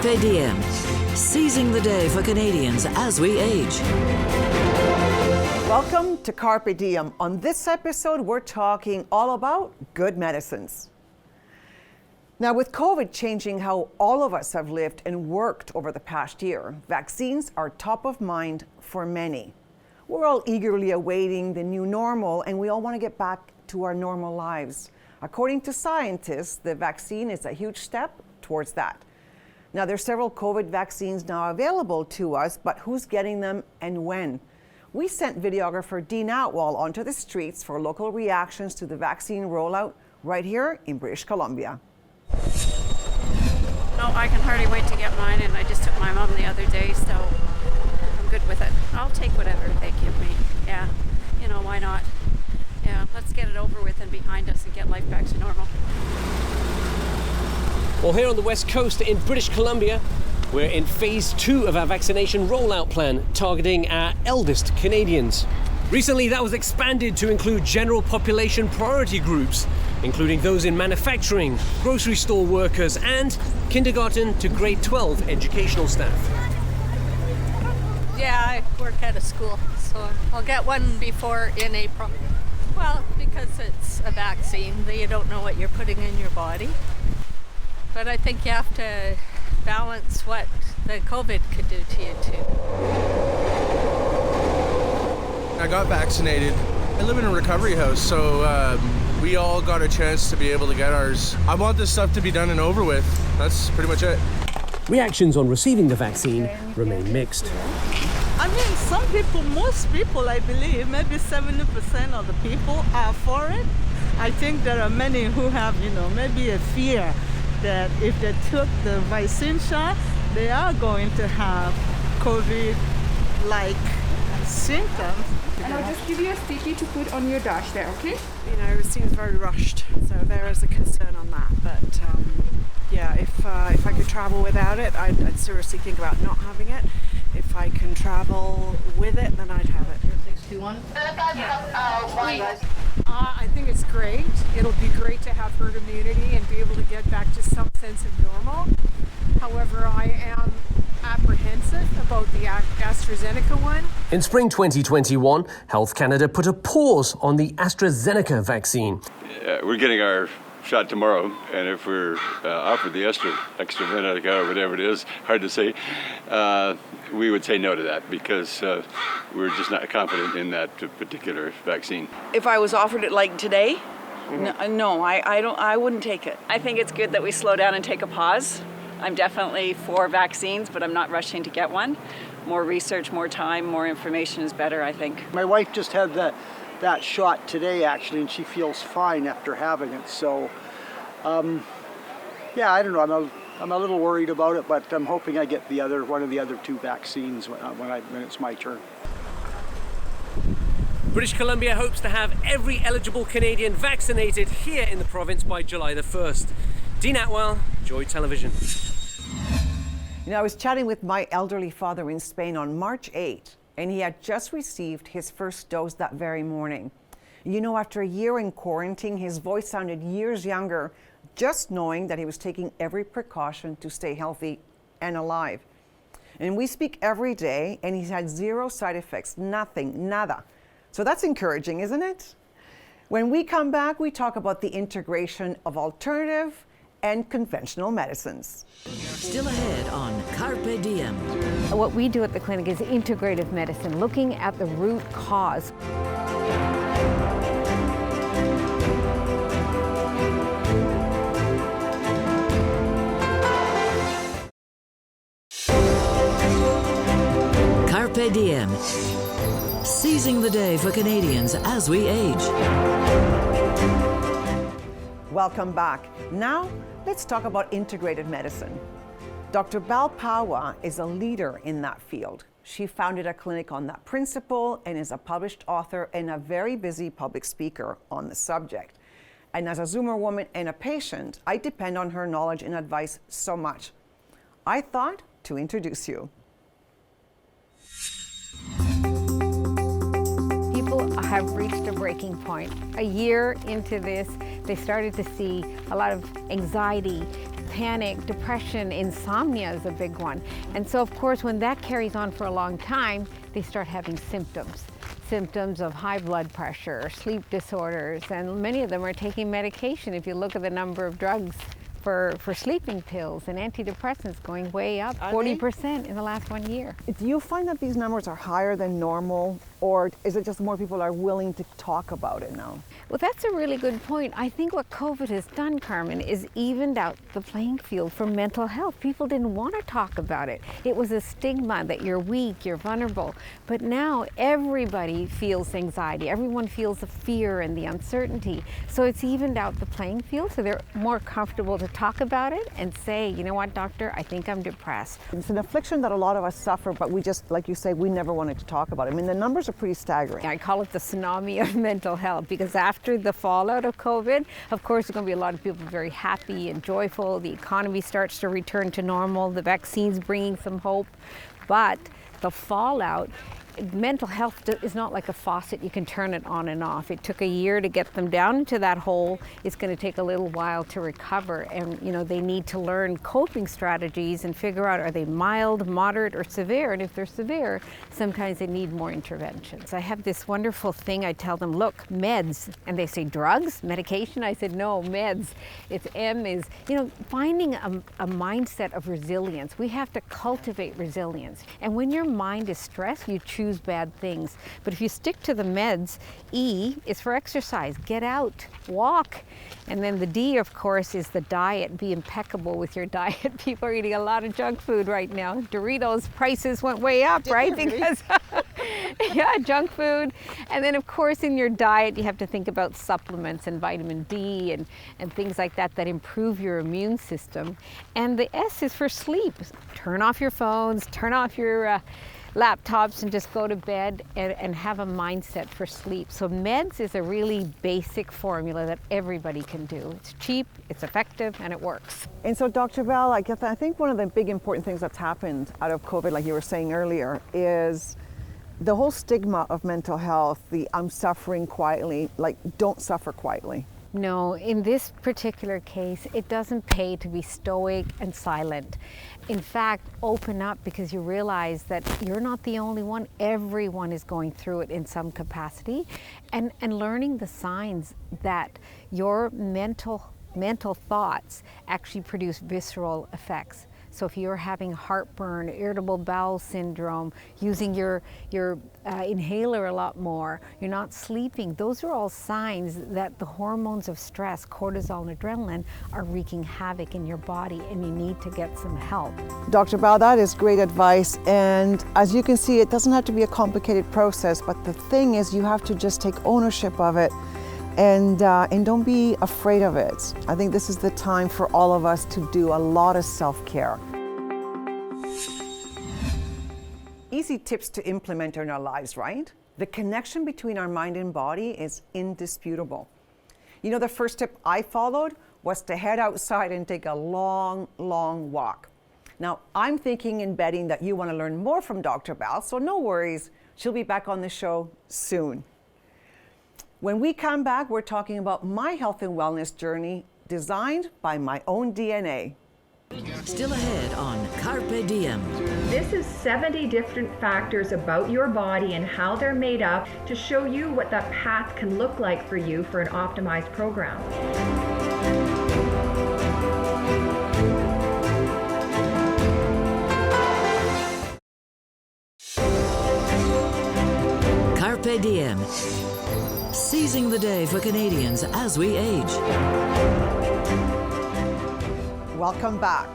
Carpe diem, seizing the day for Canadians as we age. Welcome to Carpe Diem. On this episode, we're talking all about good medicines. Now, with COVID changing how all of us have lived and worked over the past year, vaccines are top of mind for many. We're all eagerly awaiting the new normal, and we all want to get back to our normal lives. According to scientists, the vaccine is a huge step towards that. Now, there's several COVID vaccines now available to us, but who's getting them and when? We sent videographer Dean Atwell onto the streets for local reactions to the vaccine rollout right here in British Columbia. No, I can hardly wait to get mine, and I just took my mom the other day, so I'm good with it. I'll take whatever they give me. Yeah, you know, why not? Yeah, let's get it over with and behind us and get life back to normal. Well, here on the West Coast in British Columbia, we're in phase 2 of our vaccination rollout plan, targeting our eldest Canadians. Recently, that was expanded to include general population priority groups, including those in manufacturing, grocery store workers, and kindergarten to grade 12 educational staff. Yeah, I work at a school, so I'll get one before in April. Well, because it's a vaccine, you don't know what you're putting in your body. But I think you have to balance what the COVID could do to you too. I got vaccinated. I live in a recovery house, so we all got a chance to be able to get ours. I want this stuff to be done and over with. That's pretty much it. Reactions on receiving the vaccine remain mixed. I mean, some people, most people, I believe, maybe 70% of the people are for it. I think there are many who have, maybe a fear that if they took the vaccine shot, they are going to have COVID-like symptoms. And I'll just give you a sticky to put on your dash there, okay? You know, it seems very rushed, so there is a concern on that. But yeah, if I could travel without it, I'd seriously think about not having it. If I can travel with it, then I'd have it. 621. I think it's great. It'll be great to have herd immunity and be able to get back to some sense of normal. However, I am apprehensive about the AstraZeneca one. In spring 2021, Health Canada put a pause on the AstraZeneca vaccine. We're getting our shot tomorrow, and if we're offered the AstraZeneca or whatever it is, hard to say, we would say no to that because we're just not confident in that particular vaccine. If I was offered it like today, no, I wouldn't take it. I think it's good that we slow down and take a pause. I'm definitely for vaccines, but I'm not rushing to get one. More research, more time, more information is better, I think. My wife just had that shot today, actually, and she feels fine after having it. So, yeah, I don't know. I'm a little worried about it, but I'm hoping I get one of the other two vaccines when it's my turn. British Columbia hopes to have every eligible Canadian vaccinated here in the province by July the 1st. Dean Atwell, Joy Television. I was chatting with my elderly father in Spain on March 8, and he had just received his first dose that very morning. After a year in quarantine, his voice sounded years younger, just knowing that he was taking every precaution to stay healthy and alive. And we speak every day, and he's had zero side effects, nothing, nada. So that's encouraging, isn't it? When we come back, we talk about the integration of alternative and conventional medicines. Still ahead on Carpe Diem. What we do at the clinic is integrative medicine, looking at the root cause. Carpe Diem, seizing the day for Canadians as we age. Welcome back. Now, let's talk about integrated medicine. Dr. Balpawa is a leader in that field. She founded a clinic on that principle and is a published author and a very busy public speaker on the subject. And as a Zoomer woman and a patient, I depend on her knowledge and advice so much. I thought to introduce you. People have reached a breaking point. A year into this, they started to see a lot of anxiety, panic, depression, insomnia is a big one. And so of course when that carries on for a long time, they start having symptoms of high blood pressure, sleep disorders, and many of them are taking medication. If you look at the number of drugs for sleeping pills and antidepressants going way up, 40% in the last 1 year. Do you find that these numbers are higher than normal, or is it just more people are willing to talk about it now? Well, that's a really good point. I think what COVID has done, Carmen, is evened out the playing field for mental health. People didn't want to talk about it. It was a stigma that you're weak, you're vulnerable. But now everybody feels anxiety. Everyone feels the fear and the uncertainty. So it's evened out the playing field, so they're more comfortable to talk about it and say, you know what, doctor, I think I'm depressed. It's an affliction that a lot of us suffer, but we just, like you say, we never wanted to talk about it. I mean, the numbers are pretty staggering. I call it the tsunami of mental health, because after the fallout of COVID, of course, there's going to be a lot of people very happy and joyful. The economy starts to return to normal. The vaccine's bringing some hope. But the fallout, mental health is not like a faucet. You can turn it on and off. It took a year to get them down into that hole. It's going to take a little while to recover. And, you know, they need to learn coping strategies and figure out, are they mild, moderate, or severe? And if they're severe, sometimes they need more interventions. I have this wonderful thing. I tell them, look, meds. And they say, drugs? Medication? I said, no, meds. It's M is, you know, finding a mindset of resilience. We have to cultivate resilience. And when your mind is stressed, you choose bad things. But if you stick to the meds, E is for exercise. Get out, walk. And then the D, of course, is the diet. Be impeccable with your diet. People are eating a lot of junk food right now. Doritos prices went way up, right? Because yeah, junk food. And then, of course, in your diet, you have to think about supplements and vitamin D and things like that that improve your immune system. And the S is for sleep. Turn off your phones, turn off your laptops, and just go to bed and have a mindset for sleep. So meds is a really basic formula that everybody can do. It's cheap, it's effective, and it works. And so, Dr. Bell, I think one of the big important things that's happened out of COVID, like you were saying earlier, is the whole stigma of mental health, the I'm suffering quietly, like don't suffer quietly. No, in this particular case, it doesn't pay to be stoic and silent. In fact, open up, because you realize that you're not the only one. Everyone is going through it in some capacity, and learning the signs that your mental thoughts actually produce visceral effects. So if you're having heartburn, irritable bowel syndrome, using your inhaler a lot more, you're not sleeping, those are all signs that the hormones of stress, cortisol and adrenaline, are wreaking havoc in your body, and you need to get some help. Dr. Bao, that is great advice. And as you can see, it doesn't have to be a complicated process, but the thing is you have to just take ownership of it and don't be afraid of it. I think this is the time for all of us to do a lot of self-care. Easy tips to implement in our lives, right? The connection between our mind and body is indisputable. You know, the first tip I followed was to head outside and take a long, long walk. Now, I'm thinking and betting that you want to learn more from Dr. Bell, so no worries, she'll be back on the show soon. When we come back, we're talking about my health and wellness journey designed by my own DNA. Still ahead on CARPe Diem. This is 70 different factors about your body and how they're made up to show you what that path can look like for you for an optimized program. CARPe Diem. Seizing the day for Canadians as we age. Welcome back.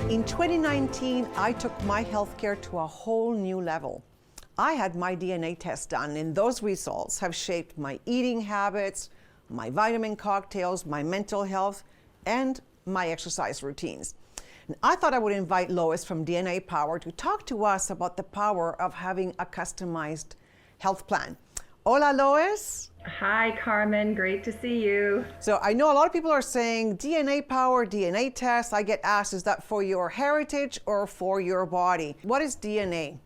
In 2019, I took my healthcare to a whole new level. I had my DNA test done, and those results have shaped my eating habits, my vitamin cocktails, my mental health, and my exercise routines. And I thought I would invite Lois from DNA Power to talk to us about the power of having a customized health plan. Hola, Lois. Hi, Carmen. Great to see you. So I know a lot of people are saying DNA Power, DNA test. I get asked, is that for your heritage or for your body? What is DNA?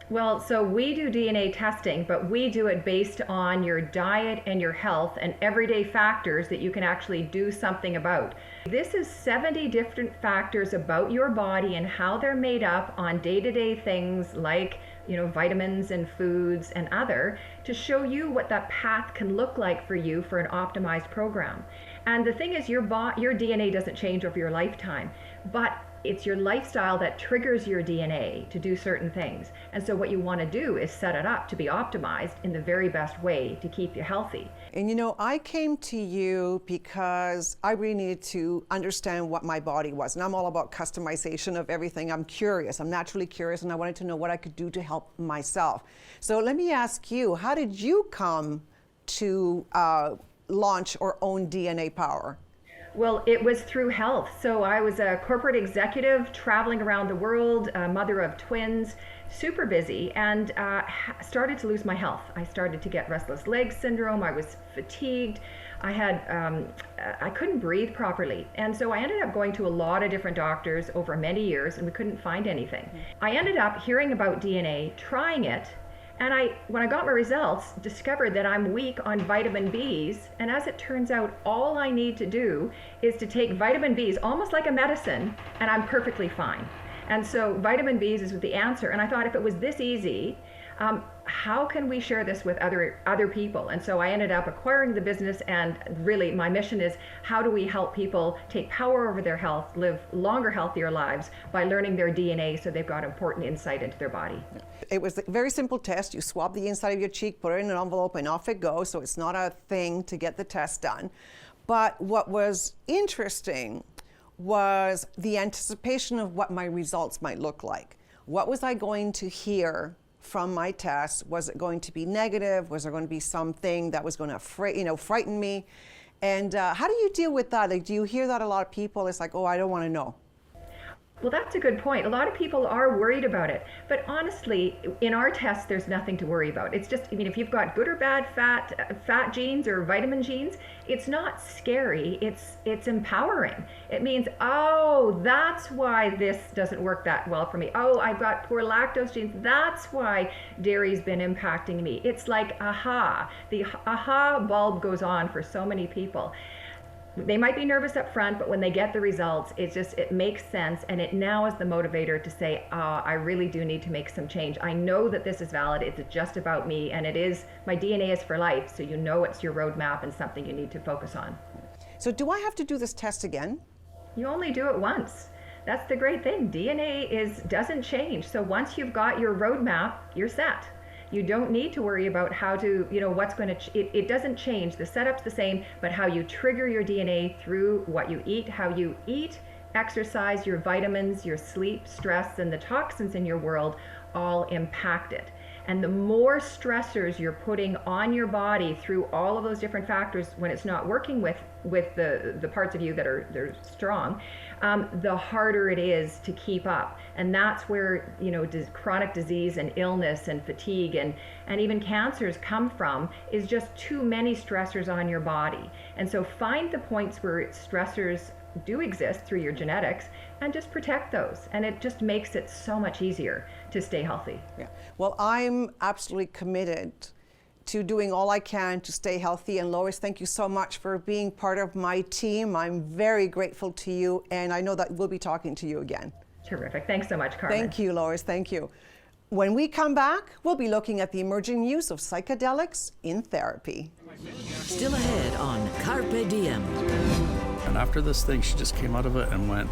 Well, so we do DNA testing, but we do it based on your diet and your health and everyday factors that you can actually do something about. This is 70 different factors about your body and how they're made up on day-to-day things like, vitamins and foods and other, to show you what that path can look like for you for an optimized program. And the thing is, your DNA doesn't change over your lifetime, but it's your lifestyle that triggers your DNA to do certain things. And so what you want to do is set it up to be optimized in the very best way to keep you healthy. And I came to you because I really needed to understand what my body was. And I'm all about customization of everything. I'm curious. I'm naturally curious, and I wanted to know what I could do to help myself. So let me ask you, how did you come to launch or own DNA Power? Well, it was through health. So I was a corporate executive traveling around the world, a mother of twins, super busy, and started to lose my health. I started to get restless leg syndrome. I was fatigued. I couldn't breathe properly. And so I ended up going to a lot of different doctors over many years, and we couldn't find anything. I ended up hearing about DNA, trying it, and when I got my results, discovered that I'm weak on vitamin Bs, and as it turns out, all I need to do is to take vitamin Bs, almost like a medicine, and I'm perfectly fine. And so vitamin Bs is the answer, and I thought if it was this easy, how can we share this with other people? And so I ended up acquiring the business, and really my mission is, how do we help people take power over their health, live longer, healthier lives by learning their DNA so they've got important insight into their body. It was a very simple test. You swab the inside of your cheek, put it in an envelope, and off it goes. So it's not a thing to get the test done. But what was interesting was the anticipation of what my results might look like. What was I going to hear from my test? Was it going to be negative? Was there going to be something that was going to frighten me? And how do you deal with that? Like, do you hear that a lot of people? It's like, oh, I don't want to know. Well, that's a good point. A lot of people are worried about it. But honestly, in our tests, there's nothing to worry about. It's just, if you've got good or bad fat genes or vitamin genes, it's not scary. It's empowering. It means, oh, that's why this doesn't work that well for me. Oh, I've got poor lactose genes. That's why dairy's been impacting me. It's like, aha. The aha bulb goes on for so many people. They might be nervous up front, but when they get the results, it makes sense, and it now is the motivator to say, I really do need to make some change. I know that this is valid, it's just about me, and my DNA is for life, so it's your roadmap and something you need to focus on. So do I have to do this test again? You only do it once. That's the great thing. DNA doesn't change, so once you've got your roadmap, you're set. You don't need to worry about how to, what's going to, it doesn't change. The setup's the same, but how you trigger your DNA through what you eat, how you eat, exercise, your vitamins, your sleep, stress, and the toxins in your world all impact it. And the more stressors you're putting on your body through all of those different factors when it's not working with the parts of you that are strong, the harder it is to keep up. And that's where chronic disease and illness and fatigue and even cancers come from, is just too many stressors on your body. And so find the points where stressors do exist through your genetics and just protect those, and it just makes it so much easier to stay healthy. Yeah. Well, I'm absolutely committed to doing all I can to stay healthy. And Lois, thank you so much for being part of my team. I'm very grateful to you, and I know that we'll be talking to you again. Terrific. Thanks so much, Carmen. Thank you, Lois. Thank you. When we come back, we'll be looking at the emerging use of psychedelics in therapy. Still ahead on CARPe Diem. And after this thing, she just came out of it and went,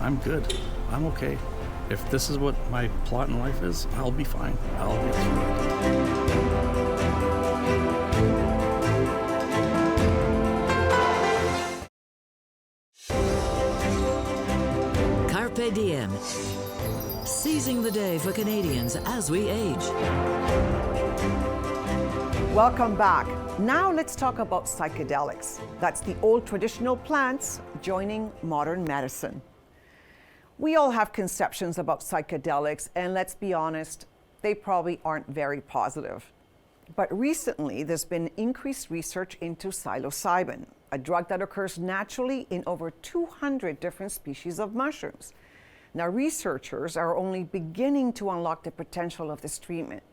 I'm good. I'm okay. If this is what my plot in life is, I'll be fine. I'll be fine. CARPe Diem. Seizing the day for Canadians as we age. Welcome back. Now let's talk about psychedelics. That's the old traditional plants joining modern medicine. We all have conceptions about psychedelics, and let's be honest, they probably aren't very positive. But recently, there's been increased research into Psilocybin, a drug that occurs naturally in over 200 different species of mushrooms. Now, researchers are only beginning to unlock the potential of this treatment.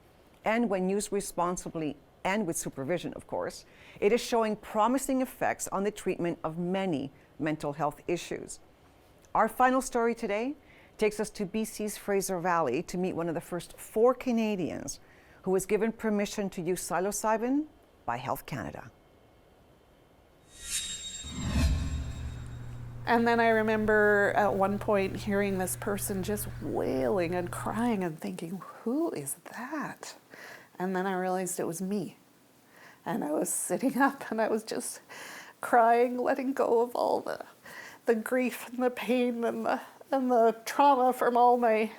And when used responsibly and with supervision, of course, it is showing promising effects on the treatment of many mental health issues. Our final story today takes us to BC's Fraser Valley to meet one of the first 4 Canadians who was given permission to use psilocybin by Health Canada. And then I remember at one point hearing this person just wailing and crying and thinking, who is that? And then I realized it was me. And I was sitting up and I was just crying, letting go of all the grief and the pain and the trauma from all my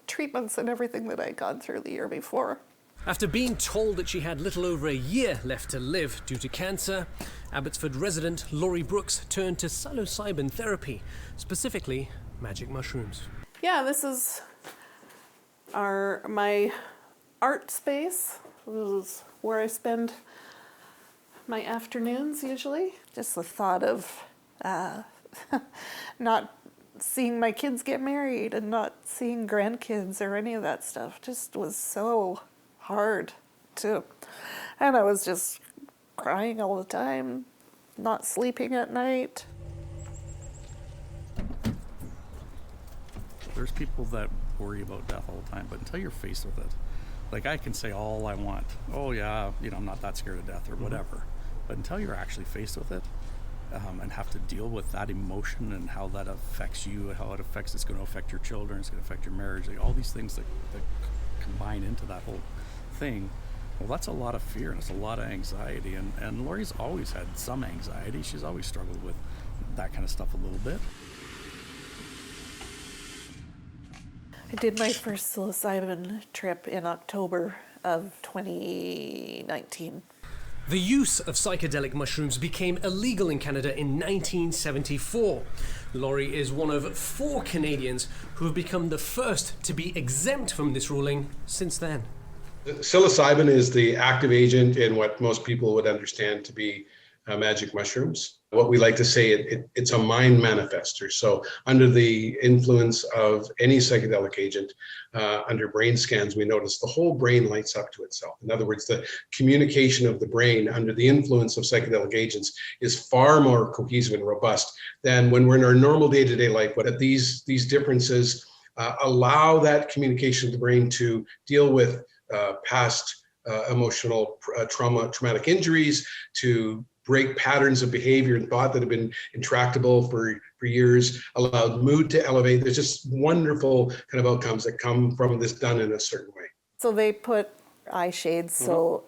treatments and everything that I'd gone through the year before. After being told that she had little over a year left to live due to cancer, Abbotsford resident Laurie Brooks turned to psilocybin therapy, specifically magic mushrooms. Yeah, this is my art space. This is where I spend my afternoons usually. Just the thought of not seeing my kids get married and not seeing grandkids or any of that stuff just was so hard too. And I was just crying all the time, not sleeping at night. There's people that worry about death all the time, but until you're faced with it, like I can say all I want, oh yeah, I'm not that scared of death or whatever, but until you're actually faced with it, and have to deal with that emotion and how that affects you, how it's going to affect your children, it's going to affect your marriage, like all these things that combine into that whole thing. Well, that's a lot of fear and it's a lot of anxiety, and Laurie's always had some anxiety. She's always struggled with that kind of stuff a little bit. I did my first psilocybin trip in October of 2019. The use of psychedelic mushrooms became illegal in Canada in 1974. Laurie is one of 4 Canadians who have become the first to be exempt from this ruling since then. Psilocybin is the active agent in what most people would understand to be magic mushrooms. What we like to say, it's a mind manifester. So under the influence of any psychedelic agent, under brain scans, we notice the whole brain lights up to itself. In other words, the communication of the brain under the influence of psychedelic agents is far more cohesive and robust than when we're in our normal day-to-day life. But these differences allow that communication of the brain to deal with past emotional traumatic injuries, to break patterns of behavior and thought that have been intractable for years, allowed mood to elevate. There's just wonderful kind of outcomes that come from this done in a certain way. So they put eye shades so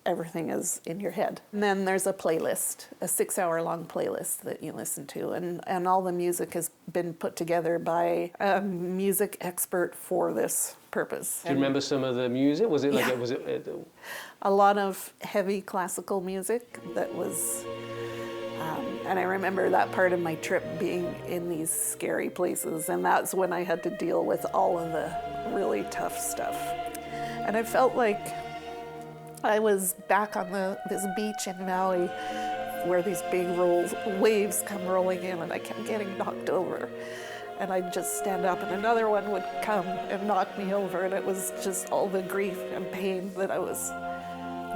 everything is in your head. And then there's a playlist, a 6-hour-long playlist that you listen to, and all the music has been put together by a music expert for this purpose. Do you remember some of the music? Was it like a lot of heavy classical music that was, and I remember that part of my trip being in these scary places, and that's when I had to deal with all of the really tough stuff. And I felt like I was back on this beach in Maui where these big waves come rolling in, and I kept getting knocked over. And I'd just stand up and another one would come and knock me over, and it was just all the grief and pain that I was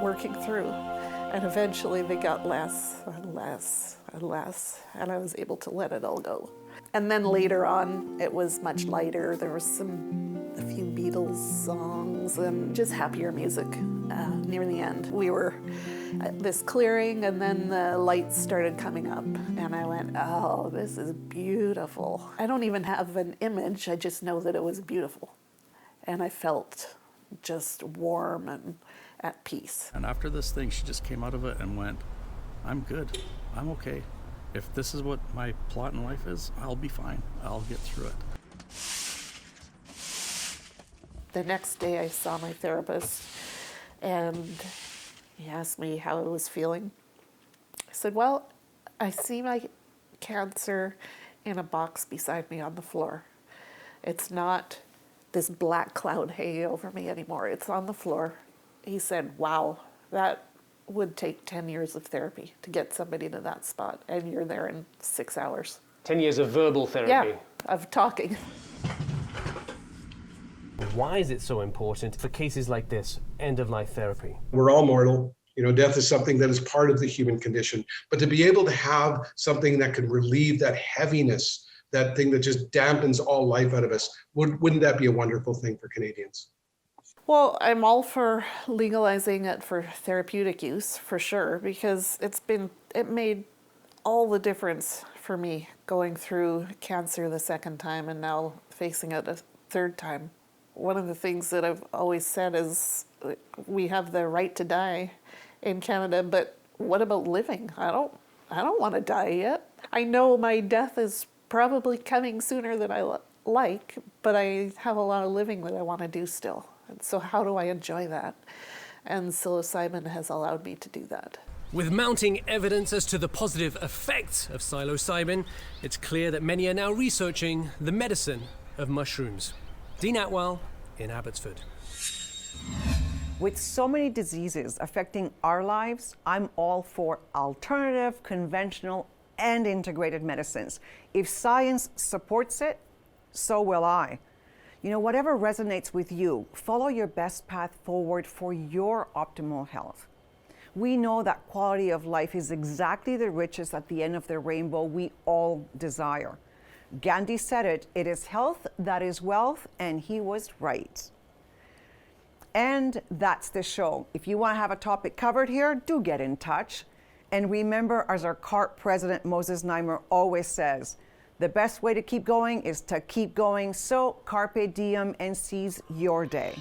working through. And eventually they got less and less and less, and I was able to let it all go. And then later on, it was much lighter. There was a few Beatles songs and just happier music near the end. We were at this clearing, and then the lights started coming up, and I went, oh, this is beautiful. I don't even have an image, I just know that it was beautiful. And I felt just warm and at peace. And after this thing, she just came out of it and went, I'm good, I'm okay. If this is what my plot in life is, I'll be fine. I'll get through it. The next day I saw my therapist, and he asked me how I was feeling. I said, well, I see my cancer in a box beside me on the floor. It's not this black cloud hanging over me anymore. It's on the floor. He said, wow, that would take 10 years of therapy to get somebody to that spot, and you're there in 6 hours. 10 years of verbal therapy? Yeah, of talking. Why is it so important for cases like this, end-of-life therapy? We're all mortal. You know, death is something that is part of the human condition. But to be able to have something that can relieve that heaviness, that thing that just dampens all life out of us, wouldn't that be a wonderful thing for Canadians? Well, I'm all for legalizing it for therapeutic use, for sure, because it made all the difference for me going through cancer the second time and now facing it a third time. One of the things that I've always said is we have the right to die in Canada, but what about living? I don't want to die yet. I know my death is probably coming sooner than I like, but I have a lot of living that I want to do still. And so how do I enjoy that? And psilocybin has allowed me to do that. With mounting evidence as to the positive effects of psilocybin, it's clear that many are now researching the medicine of mushrooms. Dean Atwell in Abbotsford. With so many diseases affecting our lives, I'm all for alternative, conventional, and integrated medicines. If science supports it, so will I. You know, whatever resonates with you, follow your best path forward for your optimal health. We know that quality of life is exactly the riches at the end of the rainbow we all desire. Gandhi said it, it is health that is wealth, and he was right. And that's the show. If you want to have a topic covered here, do get in touch. And remember, as our CARPe president, Moses Neimer, always says, the best way to keep going is to keep going. So carpe diem and seize your day.